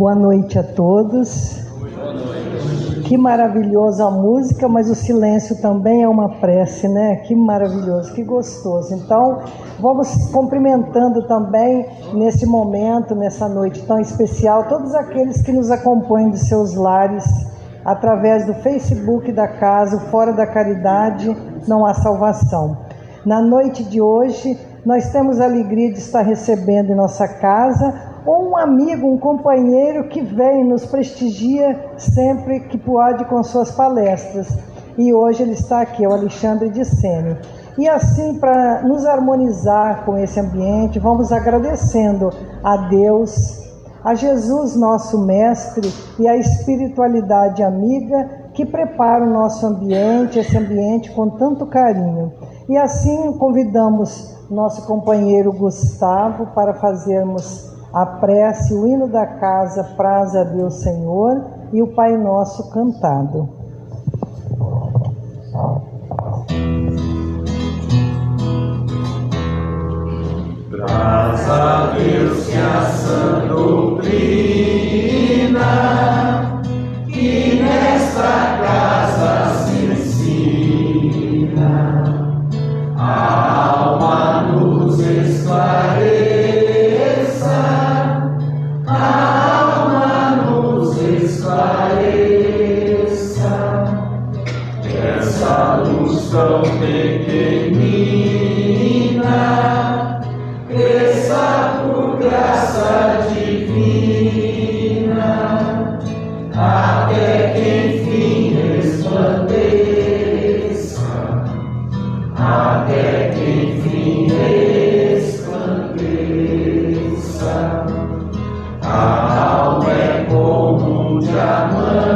Boa noite a todos. Boa noite. Que maravilhosa a música, mas o silêncio também é uma prece, né? Que maravilhoso, que gostoso. Então, vamos cumprimentando também nesse momento, nessa noite tão especial, todos aqueles que nos acompanham de seus lares, através do Facebook da casa, Fora da Caridade, Não Há Salvação. Na noite de hoje, nós temos a alegria de estar recebendo em nossa casa um amigo, um companheiro que vem, nos prestigia sempre que pode com suas palestras. E hoje ele está aqui, é o Alexandre de Sene. E assim, para nos harmonizar com esse ambiente, vamos agradecendo a Deus, a Jesus, nosso Mestre, e a espiritualidade amiga que prepara o nosso ambiente, esse ambiente com tanto carinho. E assim convidamos nosso companheiro Gustavo para fazermos a prece, o hino da casa, Praze a Deus Senhor, e o Pai Nosso cantado. Graças a Deus que a sã doutrina que nesta casa se ensina, a alma nos esclareça, a alma nos esclareça, essa luz tão pequenina cresça por graça divina, até que enfim resplandeça, até que enfim resplandeça. A alma é como um diamante,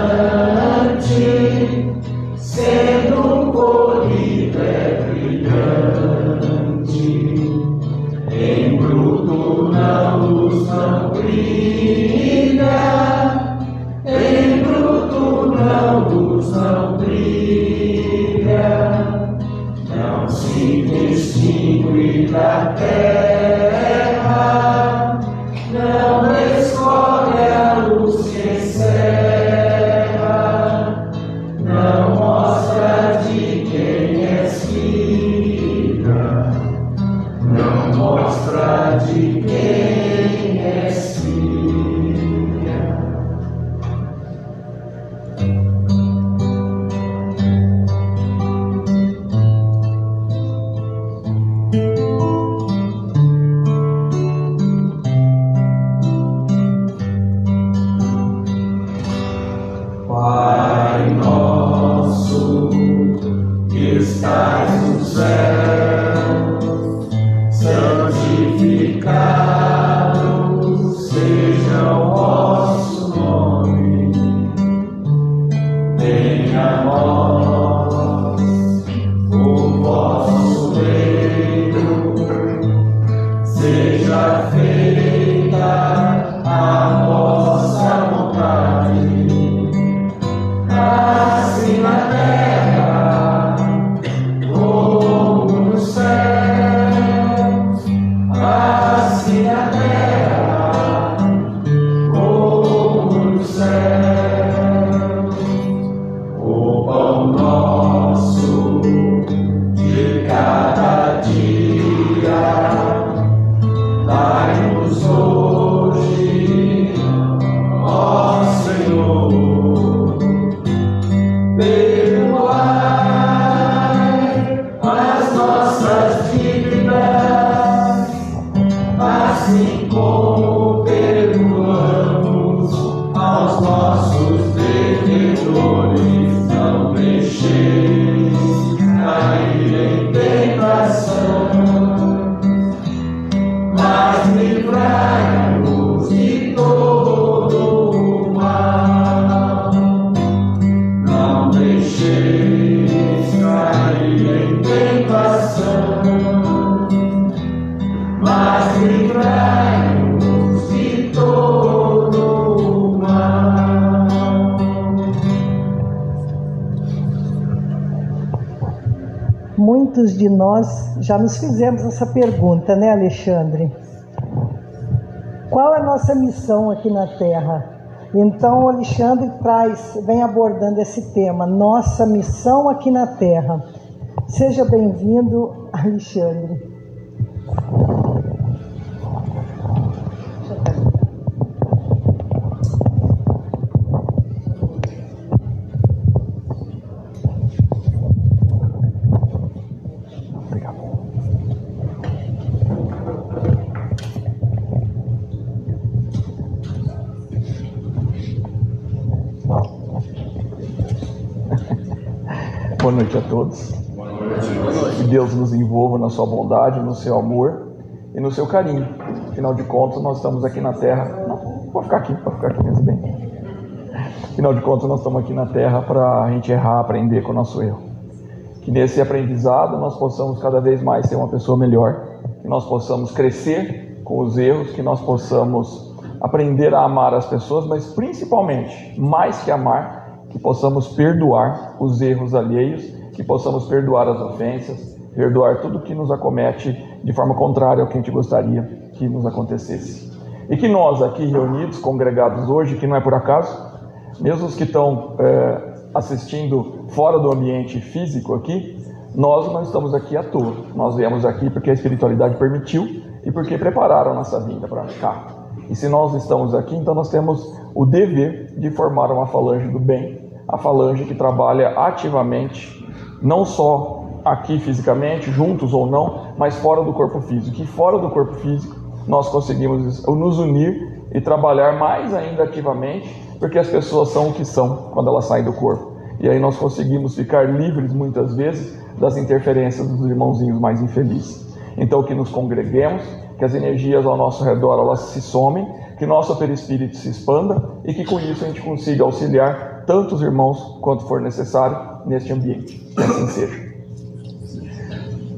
sendo polido é brilhante. Em bruto não luz não brilha, em bruto não luz não brilha, não se distingue da terra, não escolhe a luz que encerra, não mostra de quem é filha, não mostra de quem é filha. Pai nosso que estás no céu, santificado seja o vosso nome, venha a nós o vosso reino, seja feita a vossa vontade, assim na terra como no céu. Assim na terra como no céu. O pão nosso de cada dia dai-nos hoje, ó Senhor. Perdoai as nossas dívidas, assim como perdoamos aos nossos devedores. Não deixeis cair em tentação, mas livrai-nos de todo o mal. Não deixeis cair em tentação, mas livrai-nos de todo o mal. Muitos de nós já nos fizemos essa pergunta, né, Alexandre? Qual é a nossa missão aqui na Terra? Então, o Alexandre vem abordando esse tema, nossa missão aqui na Terra. Seja bem-vindo, Alexandre. Boa noite a todos. Que Deus nos envolva na sua bondade, no seu amor e no seu carinho. Afinal de contas, nós estamos aqui na Terra. Não, vou ficar aqui mesmo bem. Afinal de contas, nós estamos aqui na Terra para a gente errar, aprender com o nosso erro. Que nesse aprendizado nós possamos cada vez mais ser uma pessoa melhor, que nós possamos crescer com os erros, que nós possamos aprender a amar as pessoas, mas principalmente, mais que amar, que possamos perdoar os erros alheios, que possamos perdoar as ofensas, perdoar tudo que nos acomete de forma contrária ao que a gente gostaria que nos acontecesse. E que nós aqui reunidos, congregados hoje, que não é por acaso, mesmo os que estão assistindo fora do ambiente físico aqui, nós não estamos aqui à toa. Nós viemos aqui porque a espiritualidade permitiu e porque prepararam a nossa vinda para cá. E se nós estamos aqui, então nós temos o dever de formar uma falange do bem, a falange que trabalha ativamente, não só aqui fisicamente, juntos ou não, mas fora do corpo físico. E fora do corpo físico nós conseguimos nos unir e trabalhar mais ainda ativamente, porque as pessoas são o que são quando elas saem do corpo. E aí nós conseguimos ficar livres muitas vezes das interferências dos irmãozinhos mais infelizes. Então que nos congreguemos, que as energias ao nosso redor elas se somem, que nosso perispírito se expanda e que com isso a gente consiga auxiliar tantos irmãos quanto for necessário neste ambiente. Que assim seja.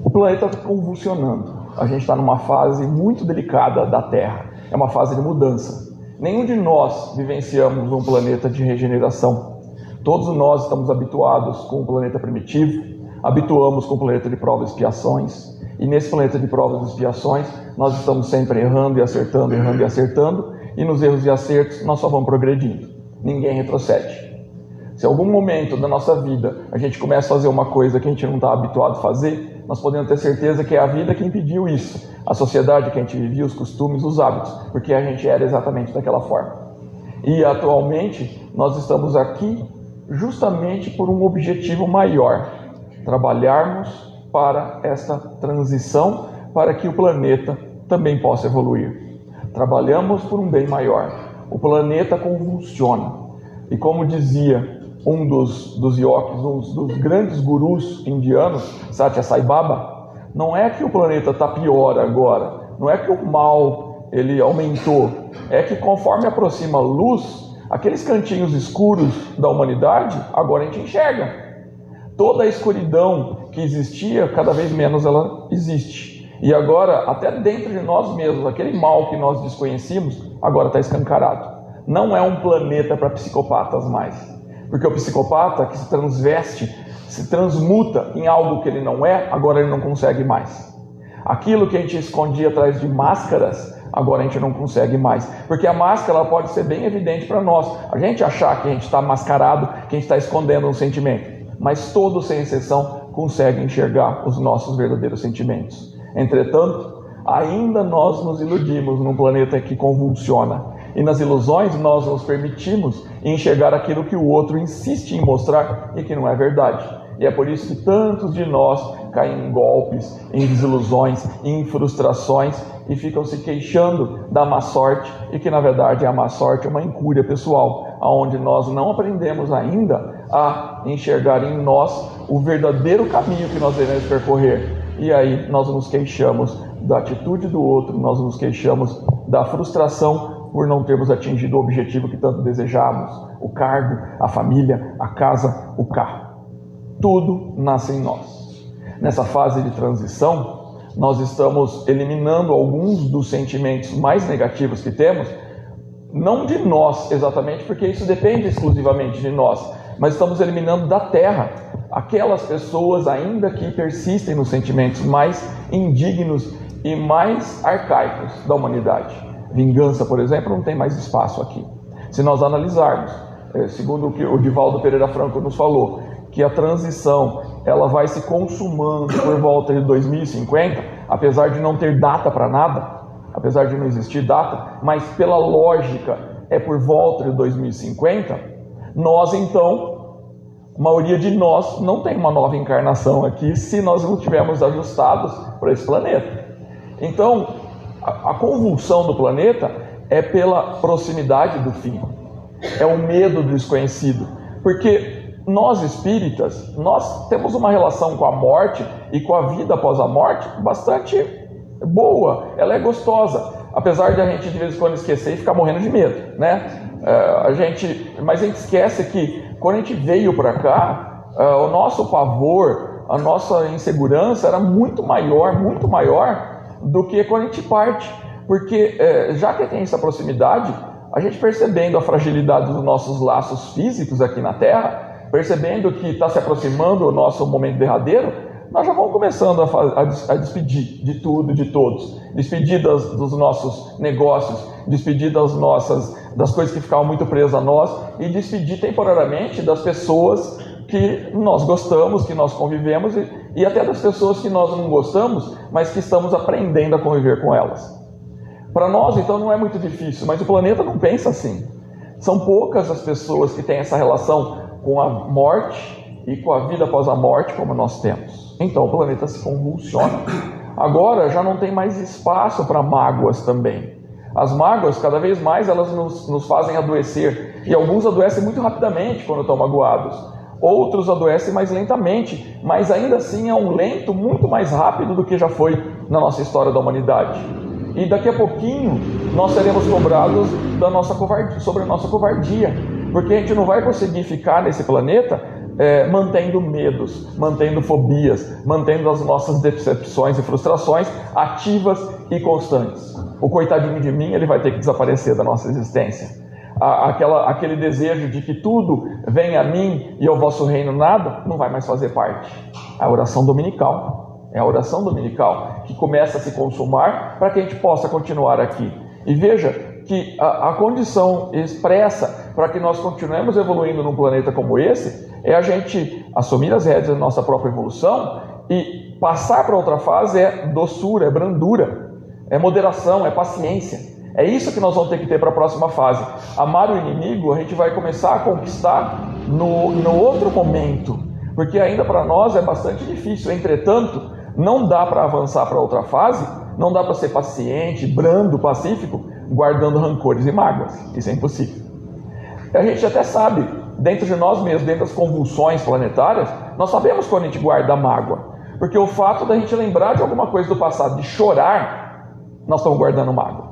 O planeta está convulsionando. A gente está numa fase muito delicada da Terra. É uma fase de mudança. Nenhum de nós vivenciamos um planeta de regeneração. Todos nós estamos habituados com o planeta primitivo, habituamos com o planeta de provas e expiações. E nesse planeta de provas e expiações, nós estamos sempre errando e acertando, e nos erros e acertos nós só vamos progredindo. Ninguém retrocede. Se em algum momento da nossa vida a gente começa a fazer uma coisa que a gente não está habituado a fazer, nós podemos ter certeza que é a vida que impediu isso. A sociedade que a gente vivia, os costumes, os hábitos, porque a gente era exatamente daquela forma. E atualmente nós estamos aqui justamente por um objetivo maior: trabalharmos para esta transição, para que o planeta também possa evoluir. Trabalhamos por um bem maior. O planeta convulsiona. E como dizia um dos yogis, um dos grandes gurus indianos, Satya Sai Baba, não é que o planeta está pior agora, não é que o mal ele aumentou, é que conforme aproxima a luz, aqueles cantinhos escuros da humanidade, agora a gente enxerga. Toda a escuridão que existia, cada vez menos ela existe. E agora, até dentro de nós mesmos, aquele mal que nós desconhecíamos, agora está escancarado. Não é um planeta para psicopatas mais. Porque o psicopata que se transveste, se transmuta em algo que ele não é, agora ele não consegue mais. Aquilo que a gente escondia atrás de máscaras, agora a gente não consegue mais. Porque a máscara ela pode ser bem evidente para nós. A gente achar que a gente está mascarado, que a gente está escondendo um sentimento. Mas todos, sem exceção, conseguem enxergar os nossos verdadeiros sentimentos. Entretanto, ainda nós nos iludimos num planeta que convulsiona. E nas ilusões nós nos permitimos enxergar aquilo que o outro insiste em mostrar e que não é verdade. E é por isso que tantos de nós caem em golpes, em desilusões, em frustrações e ficam se queixando da má sorte e que na verdade a má sorte é uma incúria pessoal, onde nós não aprendemos ainda a enxergar em nós o verdadeiro caminho que nós devemos percorrer. E aí nós nos queixamos da atitude do outro, nós nos queixamos da frustração por não termos atingido o objetivo que tanto desejávamos, o cargo, a família, a casa, o carro. Tudo nasce em nós. Nessa fase de transição, nós estamos eliminando alguns dos sentimentos mais negativos que temos, não de nós exatamente, porque isso depende exclusivamente de nós, mas estamos eliminando da Terra aquelas pessoas ainda que persistem nos sentimentos mais indignos e mais arcaicos da humanidade. Vingança, por exemplo, não tem mais espaço aqui. Se nós analisarmos, segundo o que o Divaldo Pereira Franco nos falou, que a transição ela vai se consumando por volta de 2050, apesar de não ter data para nada, apesar de não existir data, mas pela lógica é por volta de 2050, nós então, a maioria de nós não tem uma nova encarnação aqui se nós não tivermos ajustados para esse planeta. Então, a convulsão do planeta é pela proximidade do fim, é o medo do desconhecido, porque nós espíritas, nós temos uma relação com a morte e com a vida após a morte bastante boa, ela é gostosa, apesar de a gente de vez em quando esquecer e ficar morrendo de medo, né? Mas a gente esquece que quando a gente veio para cá, o nosso pavor, a nossa insegurança era muito maior do que quando a gente parte, porque já que tem essa proximidade, a gente percebendo a fragilidade dos nossos laços físicos aqui na Terra, percebendo que está se aproximando o nosso momento derradeiro, nós já vamos começando a despedir de tudo, de todos, despedir dos nossos negócios, despedir das coisas que ficavam muito presas a nós e despedir temporariamente das pessoas que nós gostamos, que nós convivemos e até das pessoas que nós não gostamos, mas que estamos aprendendo a conviver com elas. Para nós, então, não é muito difícil, mas o planeta não pensa assim. São poucas as pessoas que têm essa relação com a morte e com a vida após a morte como nós temos. Então o planeta se convulsiona. Agora já não tem mais espaço para mágoas também. As mágoas, cada vez mais, elas nos fazem adoecer. E alguns adoecem muito rapidamente quando estão magoados. Outros adoecem mais lentamente, mas ainda assim é um lento muito mais rápido do que já foi na nossa história da humanidade. E daqui a pouquinho nós seremos cobrados sobre a nossa covardia, porque a gente não vai conseguir ficar nesse planeta mantendo medos, mantendo fobias, mantendo as nossas decepções e frustrações ativas e constantes. O coitadinho de mim, ele vai ter que desaparecer da nossa existência. Aquele desejo de que tudo venha a mim e ao vosso reino nada, não vai mais fazer parte. A oração dominical. É a oração dominical que começa a se consumar para que a gente possa continuar aqui. E veja que a condição expressa para que nós continuemos evoluindo num planeta como esse é a gente assumir as rédeas da nossa própria evolução e passar para outra fase é doçura, é brandura, é moderação, é paciência. É isso que nós vamos ter que ter para a próxima fase. Amar o inimigo a gente vai começar a conquistar no outro momento, porque ainda para nós é bastante difícil. Entretanto, não dá para avançar para outra fase, não dá para ser paciente, brando, pacífico, guardando rancores e mágoas. Isso é impossível. A gente até sabe, dentro de nós mesmos, dentro das convulsões planetárias, nós sabemos quando a gente guarda mágoa, porque o fato da gente lembrar de alguma coisa do passado, de chorar, nós estamos guardando mágoa.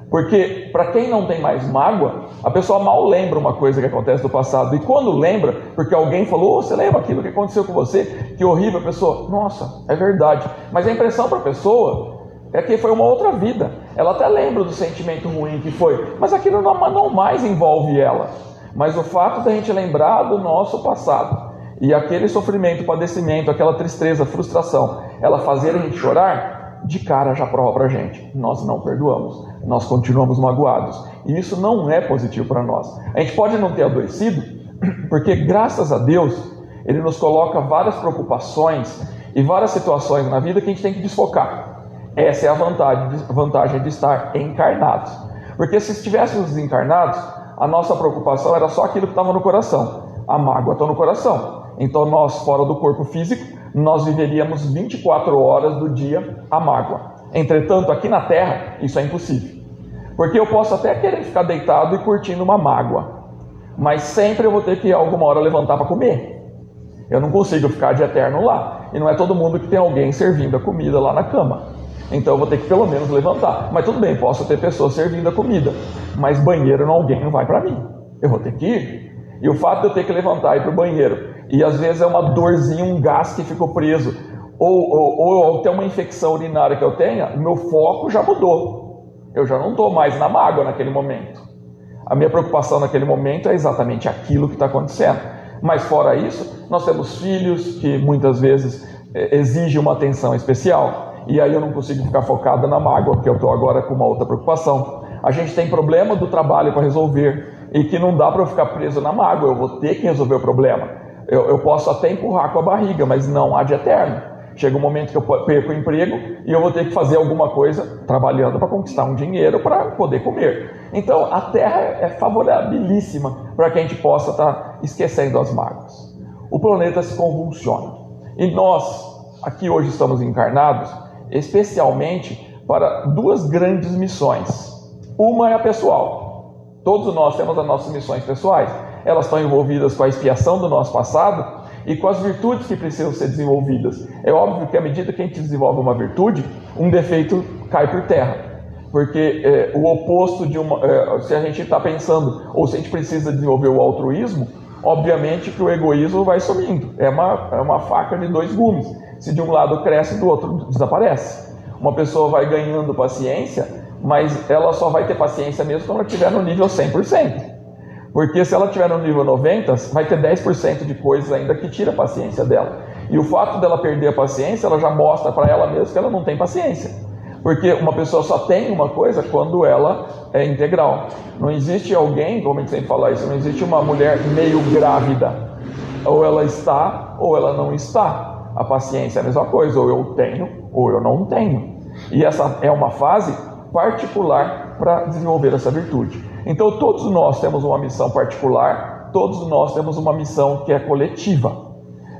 Porque para quem não tem mais mágoa, a pessoa mal lembra uma coisa que acontece do passado. E quando lembra, porque alguém falou, você lembra aquilo que aconteceu com você? Que horrível. A pessoa, nossa, é verdade. Mas a impressão para a pessoa é que foi uma outra vida. Ela até lembra do sentimento ruim que foi, mas aquilo não mais envolve ela. Mas o fato da gente lembrar do nosso passado e aquele sofrimento, padecimento, aquela tristeza, frustração, ela fazer a gente chorar, de cara já prova pra gente, nós não perdoamos, nós continuamos magoados, e isso não é positivo para nós. A gente pode não ter adoecido, porque graças a Deus, Ele nos coloca várias preocupações e várias situações na vida que a gente tem que desfocar. Essa é a vantagem de estar encarnados, porque se estivéssemos desencarnados, a nossa preocupação era só aquilo que estava no coração, a mágoa está no coração, então nós fora do corpo físico, nós viveríamos 24 horas do dia a mágoa. Entretanto, aqui na Terra, isso é impossível. Porque eu posso até querer ficar deitado e curtindo uma mágoa, mas sempre eu vou ter que alguma hora levantar para comer. Eu não consigo ficar de eterno lá. E não é todo mundo que tem alguém servindo a comida lá na cama. Então eu vou ter que pelo menos levantar. Mas tudo bem, posso ter pessoas servindo a comida, mas banheiro alguém não vai para mim. Eu vou ter que ir. E o fato de eu ter que levantar e ir para o banheiro, e às vezes é uma dorzinha, um gás que ficou preso, ou até uma infecção urinária que eu tenha, o meu foco já mudou. Eu já não estou mais na mágoa naquele momento. A minha preocupação naquele momento é exatamente aquilo que está acontecendo. Mas fora isso, nós temos filhos que muitas vezes exigem uma atenção especial. E aí eu não consigo ficar focado na mágoa, porque eu estou agora com uma outra preocupação. A gente tem problema do trabalho para resolver e que não dá para eu ficar preso na mágoa, eu vou ter que resolver o problema. Eu posso até empurrar com a barriga, mas não há de eterno. Chega um momento que eu perco o emprego e eu vou ter que fazer alguma coisa trabalhando para conquistar um dinheiro para poder comer. Então a terra é favorabilíssima para que a gente possa estar esquecendo as mágoas. O planeta se convulsiona. E nós, aqui hoje estamos encarnados, especialmente para duas grandes missões. Uma é a pessoal. Todos nós temos as nossas missões pessoais. Elas estão envolvidas com a expiação do nosso passado e com as virtudes que precisam ser desenvolvidas. É óbvio que à medida que a gente desenvolve uma virtude, um defeito cai por terra. Porque o oposto de uma... se a gente está pensando, ou se a gente precisa desenvolver o altruísmo, obviamente que o egoísmo vai sumindo. É uma faca de dois gumes. Se de um lado cresce, do outro desaparece. Uma pessoa vai ganhando paciência, mas ela só vai ter paciência mesmo quando ela estiver no nível 100%. Porque se ela estiver no nível 90%, vai ter 10% de coisas ainda que tira a paciência dela. E o fato dela perder a paciência, ela já mostra para ela mesma que ela não tem paciência. Porque uma pessoa só tem uma coisa quando ela é integral. Não existe alguém, como a gente sempre fala isso, não existe uma mulher meio grávida. Ou ela está, ou ela não está. A paciência é a mesma coisa, ou eu tenho, ou eu não tenho. E essa é uma fase particular para desenvolver essa virtude. Então todos nós temos uma missão particular, todos nós temos uma missão que é coletiva.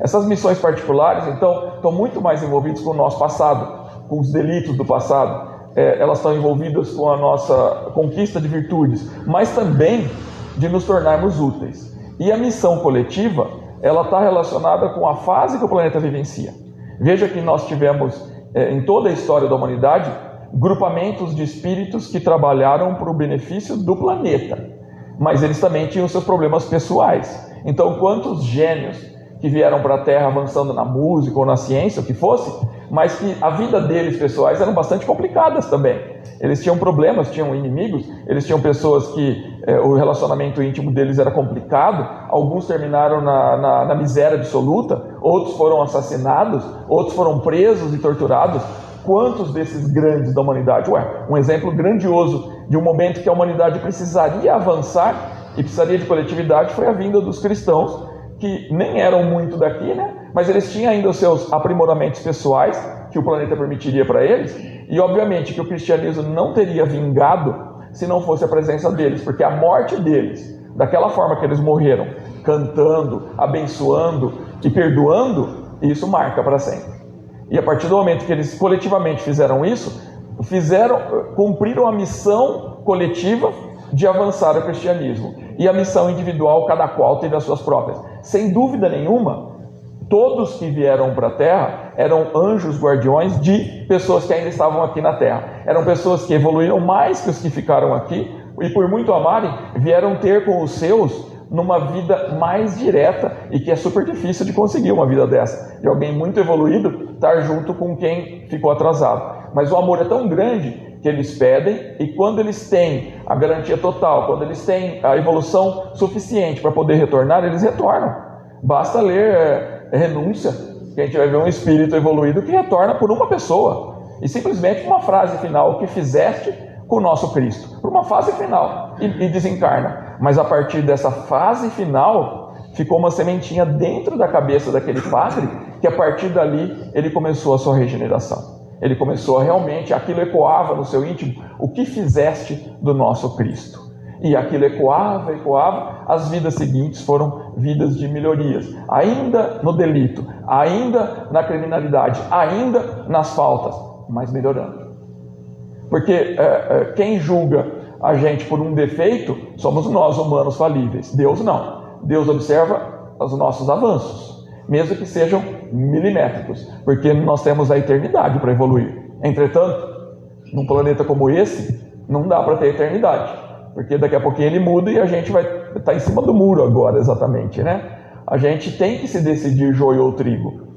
Essas missões particulares, então, estão muito mais envolvidas com o nosso passado, com os delitos do passado. Elas estão envolvidas com a nossa conquista de virtudes, mas também de nos tornarmos úteis. E a missão coletiva, ela está relacionada com a fase que o planeta vivencia. Veja que nós tivemos, em toda a história da humanidade, grupamentos de espíritos que trabalharam para o benefício do planeta, mas eles também tinham seus problemas pessoais. Então, quantos gênios que vieram para a Terra avançando na música ou na ciência, o que fosse, mas que a vida deles pessoais eram bastante complicadas também. Eles tinham problemas, tinham inimigos, eles tinham pessoas que o relacionamento íntimo deles era complicado, alguns terminaram na miséria absoluta, outros foram assassinados, outros foram presos e torturados. Quantos desses grandes da humanidade? Um exemplo grandioso de um momento que a humanidade precisaria avançar e precisaria de coletividade foi a vinda dos cristãos, que nem eram muito daqui, né? Mas eles tinham ainda os seus aprimoramentos pessoais, que o planeta permitiria para eles, e obviamente que o cristianismo não teria vingado se não fosse a presença deles, porque a morte deles, daquela forma que eles morreram, cantando, abençoando e perdoando, isso marca para sempre. E a partir do momento que eles coletivamente fizeram isso, cumpriram a missão coletiva de avançar o cristianismo. E a missão individual, cada qual teve as suas próprias. Sem dúvida nenhuma, todos que vieram para a Terra eram anjos guardiões de pessoas que ainda estavam aqui na Terra. Eram pessoas que evoluíram mais que os que ficaram aqui, e por muito amarem, vieram ter com os seus numa vida mais direta, e que é super difícil de conseguir uma vida dessa, de alguém muito evoluído estar junto com quem ficou atrasado. Mas o amor é tão grande que eles pedem, e quando eles têm a garantia total, quando eles têm a evolução suficiente para poder retornar, eles retornam. Basta ler Renúncia, que a gente vai ver um espírito evoluído que retorna por uma pessoa, e simplesmente uma frase final: o que fizeste com o nosso Cristo, por uma fase final, e desencarna. Mas a partir dessa fase final, ficou uma sementinha dentro da cabeça daquele padre, que a partir dali ele começou a sua regeneração. Ele começou a realmente, aquilo ecoava no seu íntimo: o que fizeste do nosso Cristo? E aquilo ecoava, as vidas seguintes foram vidas de melhorias, ainda no delito, ainda na criminalidade, ainda nas faltas, mas melhorando. Porque quem julga a gente por um defeito somos nós, humanos falíveis. Deus não. Deus observa os nossos avanços, mesmo que sejam milimétricos, porque nós temos a eternidade para evoluir. Entretanto, num planeta como esse, não dá para ter eternidade, porque daqui a pouquinho ele muda e a gente vai estar em cima do muro agora, exatamente, né? A gente tem que se decidir joio ou trigo.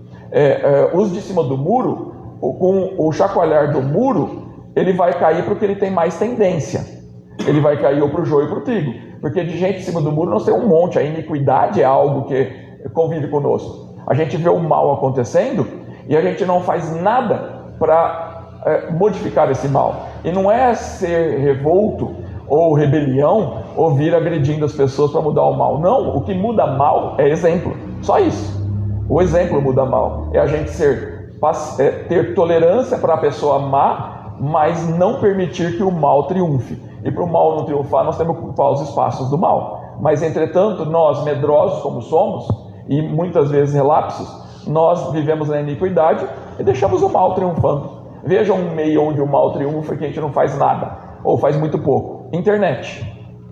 Os de cima do muro, com o chacoalhar do muro, ele vai cair porque ele tem mais tendência. Ele vai cair ou para o joio ou para o trigo, porque de gente em cima do muro nós temos um monte. A iniquidade é algo que convive conosco. A gente vê o mal acontecendo e a gente não faz nada para modificar esse mal. E não é ser revolto ou rebelião ou vir agredindo as pessoas para mudar o mal. Não, o que muda mal é exemplo. Só isso. O exemplo muda mal. É a gente ter tolerância para a pessoa má, mas não permitir que o mal triunfe. E para o mal não triunfar, nós temos que ocupar os espaços do mal. Mas, entretanto, nós, medrosos como somos, e muitas vezes relapsos, nós vivemos na iniquidade e deixamos o mal triunfando. Veja um meio onde o mal triunfa e que a gente não faz nada, ou faz muito pouco. Internet.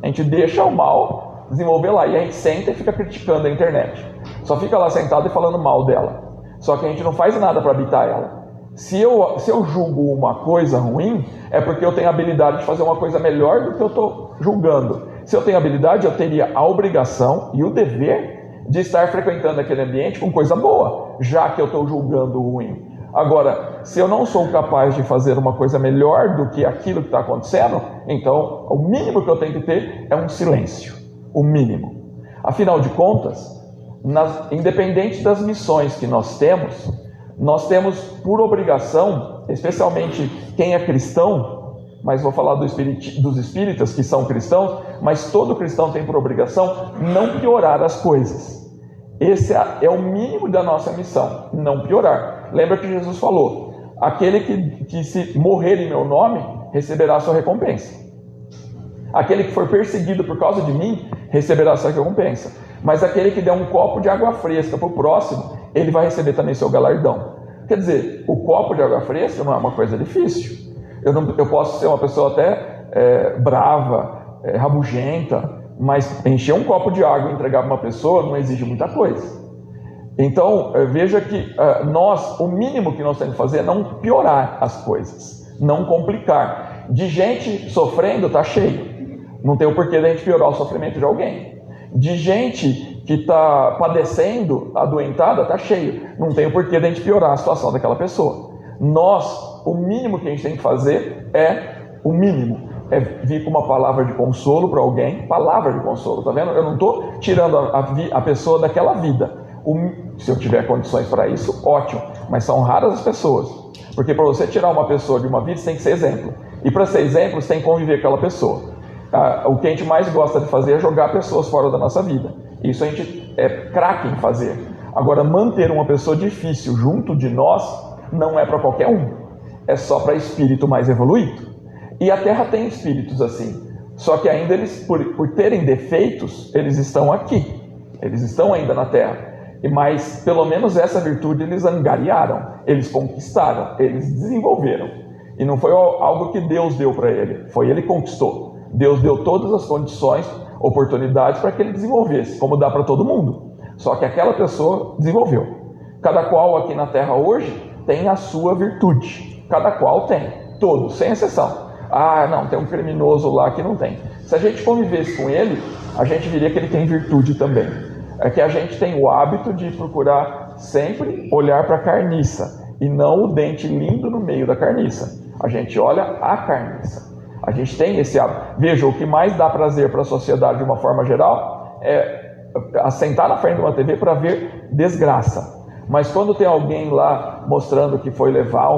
A gente deixa o mal desenvolver lá, e a gente senta e fica criticando a internet. Só fica lá sentado e falando mal dela. Só que a gente não faz nada para habitar ela. Se eu julgo uma coisa ruim, é porque eu tenho a habilidade de fazer uma coisa melhor do que eu estou julgando. Se eu tenho habilidade, eu teria a obrigação e o dever de estar frequentando aquele ambiente com coisa boa, já que eu estou julgando o ruim. Agora, se eu não sou capaz de fazer uma coisa melhor do que aquilo que está acontecendo, então o mínimo que eu tenho que ter é um silêncio. O mínimo. Afinal de contas, independente das missões que nós temos por obrigação, especialmente quem é cristão, mas vou falar dos espíritas que são cristãos, mas todo cristão tem por obrigação não piorar as coisas. Esse é o mínimo da nossa missão, não piorar. Lembra que Jesus falou, aquele que se morrer em meu nome, receberá a sua recompensa. Aquele que for perseguido por causa de mim, receberá a sua recompensa. Mas aquele que der um copo de água fresca para o próximo, ele vai receber também seu galardão. Quer dizer, o copo de água fresca não é uma coisa difícil. Eu posso ser uma pessoa até brava, rabugenta, mas encher um copo de água e entregar para uma pessoa não exige muita coisa. Então, veja que o mínimo que nós temos que fazer é não piorar as coisas, não complicar. De gente sofrendo, está cheio. Não tem o porquê da gente piorar o sofrimento de alguém. De gente que está padecendo, adoentada, está cheio. Não tem o porquê da gente piorar a situação daquela pessoa. O mínimo que a gente tem que fazer o mínimo. É vir com uma palavra de consolo para alguém. Palavra de consolo, tá vendo? Eu não estou tirando a pessoa daquela vida. Se eu tiver condições para isso, ótimo. Mas são raras as pessoas. Porque para você tirar uma pessoa de uma vida, você tem que ser exemplo. E para ser exemplo, você tem que conviver com aquela pessoa. O que a gente mais gosta de fazer é jogar pessoas fora da nossa vida. Isso a gente é craque em fazer. Agora, manter uma pessoa difícil junto de nós não é para qualquer um. É só para espírito mais evoluído. E a Terra tem espíritos assim. Só que ainda eles, por terem defeitos, eles estão aqui. Eles estão ainda na Terra. Mas pelo menos essa virtude eles angariaram. Eles conquistaram. Eles desenvolveram. E não foi algo que Deus deu para ele. Foi ele que conquistou. Deus deu todas as condições, oportunidades para que ele desenvolvesse, como dá para todo mundo. Só que aquela pessoa desenvolveu. Cada qual aqui na Terra hoje tem a sua virtude. Cada qual tem. Todos, sem exceção. Não, tem um criminoso lá que não tem. Se a gente convivesse com ele, a gente diria que ele tem virtude também. É que a gente tem o hábito de procurar sempre olhar para a carniça e não o dente lindo no meio da carniça. A gente olha a carniça. A gente tem esse hábito. Veja, o que mais dá prazer para a sociedade de uma forma geral é sentar na frente de uma TV para ver desgraça. Mas quando tem alguém lá mostrando que foi levar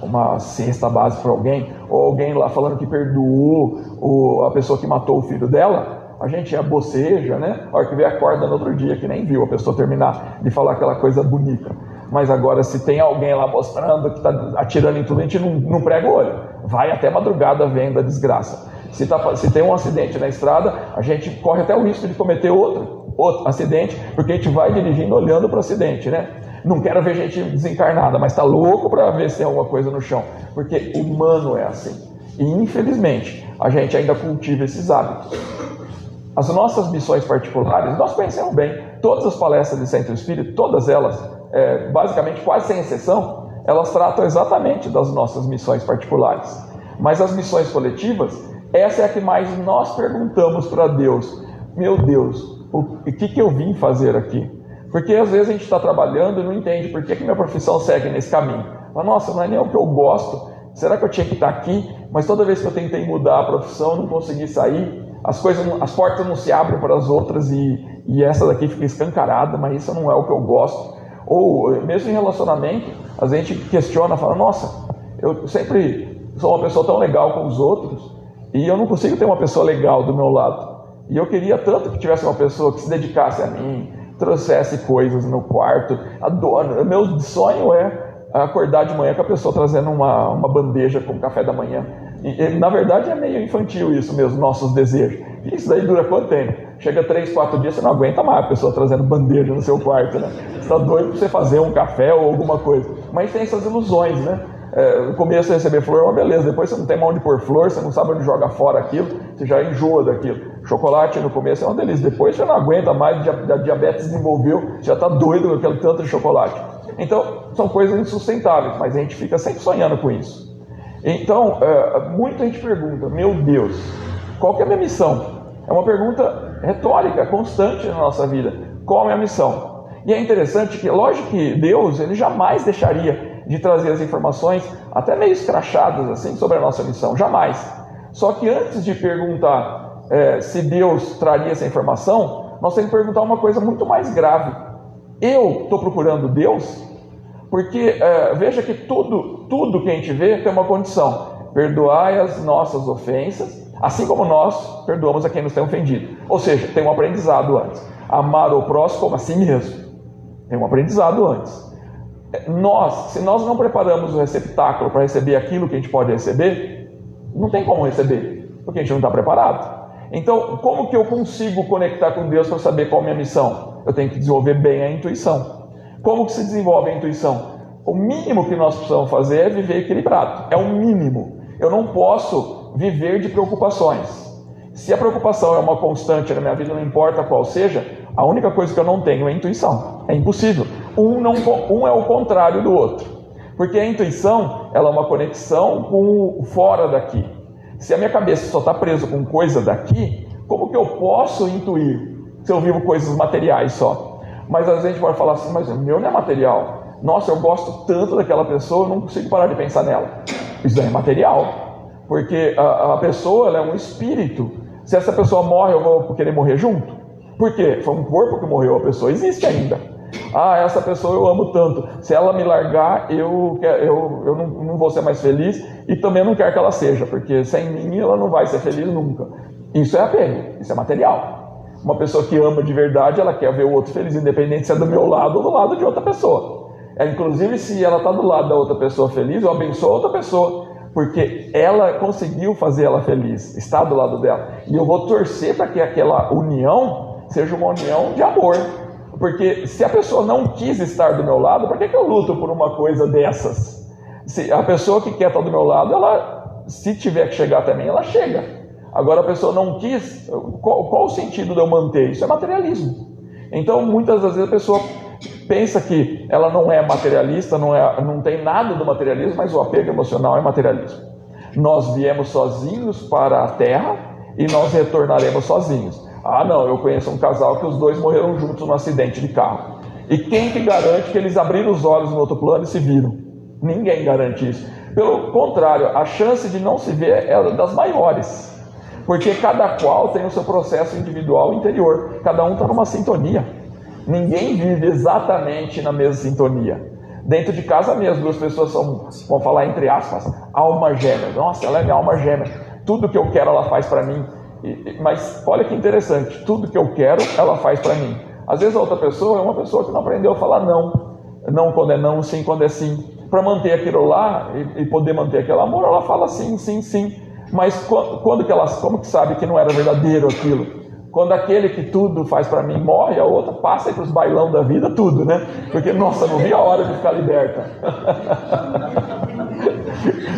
uma cesta básica para alguém, ou alguém lá falando que perdoou a pessoa que matou o filho dela, a gente boceja, né? A hora que vê, acorda no outro dia, que nem viu a pessoa terminar de falar aquela coisa bonita. Mas agora, se tem alguém lá mostrando que está atirando em tudo, a gente não prega o olho. Vai até madrugada vendo a desgraça. Se tem um acidente na estrada, a gente corre até o risco de cometer outro acidente, porque a gente vai dirigindo olhando para o acidente, né? Não quero ver gente desencarnada, mas está louco para ver se tem alguma coisa no chão. Porque humano é assim. E, infelizmente, a gente ainda cultiva esses hábitos. As nossas missões particulares, nós conhecemos bem. Todas as palestras de Centro Espírita, todas elas, basicamente quase sem exceção, elas tratam exatamente das nossas missões particulares. Mas as missões coletivas, essa é a que mais nós perguntamos para Deus. Meu Deus, o que eu vim fazer aqui? Porque às vezes a gente está trabalhando e não entende por que minha profissão segue nesse caminho. Mas, nossa, não é nem o que eu gosto. Será que eu tinha que estar aqui? Mas toda vez que eu tentei mudar a profissão, não consegui sair. As portas não se abrem para as outras e essa daqui fica escancarada, mas isso não é o que eu gosto. Ou mesmo em relacionamento, a gente questiona, fala, nossa, eu sempre sou uma pessoa tão legal com os outros e eu não consigo ter uma pessoa legal do meu lado. E eu queria tanto que tivesse uma pessoa que se dedicasse a mim, trouxesse coisas no meu quarto. Adoro. Meu sonho é acordar de manhã com a pessoa trazendo uma bandeja com café da manhã. E, na verdade, é meio infantil isso mesmo, nossos desejos. E isso daí dura quanto tempo? Chega 3, 4 dias, você não aguenta mais a pessoa trazendo bandeja no seu quarto, né? Você está doido para você fazer um café ou alguma coisa. Mas tem essas ilusões, né? No começo você receber flor é uma beleza, depois você não tem onde pôr flor, você não sabe onde jogar fora aquilo, você já enjoa daquilo. Chocolate no começo é uma delícia, depois você não aguenta mais, a diabetes desenvolveu, já está doido com aquele tanto de chocolate. Então, são coisas insustentáveis, mas a gente fica sempre sonhando com isso. Então, muita gente pergunta, meu Deus, qual que é a minha missão? É uma pergunta retórica, constante na nossa vida. Qual é a minha missão? E é interessante que, lógico que Deus, ele jamais deixaria de trazer as informações, até meio escrachadas assim, sobre a nossa missão, jamais. Só que antes de perguntar se Deus traria essa informação, nós temos que perguntar uma coisa muito mais grave. Eu estou procurando Deus? Porque veja que tudo que a gente vê tem uma condição: perdoai as nossas ofensas, assim como nós perdoamos a quem nos tem ofendido. Ou seja, tem um aprendizado antes. Amar o próximo como a si mesmo. Tem um aprendizado antes. Se nós não preparamos o receptáculo para receber aquilo que a gente pode receber, não tem como receber, porque a gente não está preparado. Então, como que eu consigo conectar com Deus para saber qual é a minha missão? Eu tenho que desenvolver bem a intuição. Como que se desenvolve a intuição? O mínimo que nós precisamos fazer é viver equilibrado. É o mínimo. Eu não posso viver de preocupações. Se a preocupação é uma constante na minha vida, não importa qual seja, a única coisa que eu não tenho é intuição. É impossível. Um é o contrário do outro. Porque a intuição, ela é uma conexão com o fora daqui. Se a minha cabeça só está presa com coisa daqui, como que eu posso intuir se eu vivo coisas materiais só? Mas às vezes a gente pode falar assim, mas o meu não é material. Nossa, eu gosto tanto daquela pessoa, eu não consigo parar de pensar nela. Isso daí é material. Porque a pessoa, ela é um espírito. Se essa pessoa morre, eu vou querer morrer junto? Por quê? Foi um corpo que morreu, a pessoa existe ainda. Essa pessoa eu amo tanto. Se ela me largar, eu não vou ser mais feliz e também não quero que ela seja, porque sem mim ela não vai ser feliz nunca. Isso é apego, isso é material. Uma pessoa que ama de verdade, ela quer ver o outro feliz, independente se é do meu lado ou do lado de outra pessoa. Inclusive, se ela está do lado da outra pessoa feliz, eu abençoo a outra pessoa, porque ela conseguiu fazer ela feliz, está do lado dela. E eu vou torcer para que aquela união seja uma união de amor. Porque se a pessoa não quis estar do meu lado, por que eu luto por uma coisa dessas? Se a pessoa que quer estar do meu lado, ela, se tiver que chegar até mim, ela chega. Agora a pessoa não quis, qual o sentido de eu manter? Isso é materialismo. Então muitas das vezes a pessoa pensa que ela não é materialista, não tem nada do materialismo, mas o apego emocional é materialismo. Nós viemos sozinhos para a Terra e nós retornaremos sozinhos. Não, eu conheço um casal que os dois morreram juntos num acidente de carro. E quem que garante que eles abriram os olhos no outro plano e se viram? Ninguém garante isso. Pelo contrário, a chance de não se ver é das maiores. Porque cada qual tem o seu processo individual interior. Cada um está numa sintonia. Ninguém vive exatamente na mesma sintonia. Dentro de casa mesmo, duas pessoas são, vamos falar entre aspas, alma gêmea. Nossa, ela é minha alma gêmea. Tudo que eu quero ela faz para mim. Mas olha que interessante, tudo que eu quero, ela faz para mim. Às vezes a outra pessoa é uma pessoa que não aprendeu a falar não. Não quando é não, sim quando é sim. Para manter aquilo lá e poder manter aquele amor, ela fala sim, sim, sim. Mas como que sabe que não era verdadeiro aquilo? Quando aquele que tudo faz para mim morre, a outra passa aí para os bailão da vida, tudo, né? Porque, nossa, não vi a hora de ficar liberta.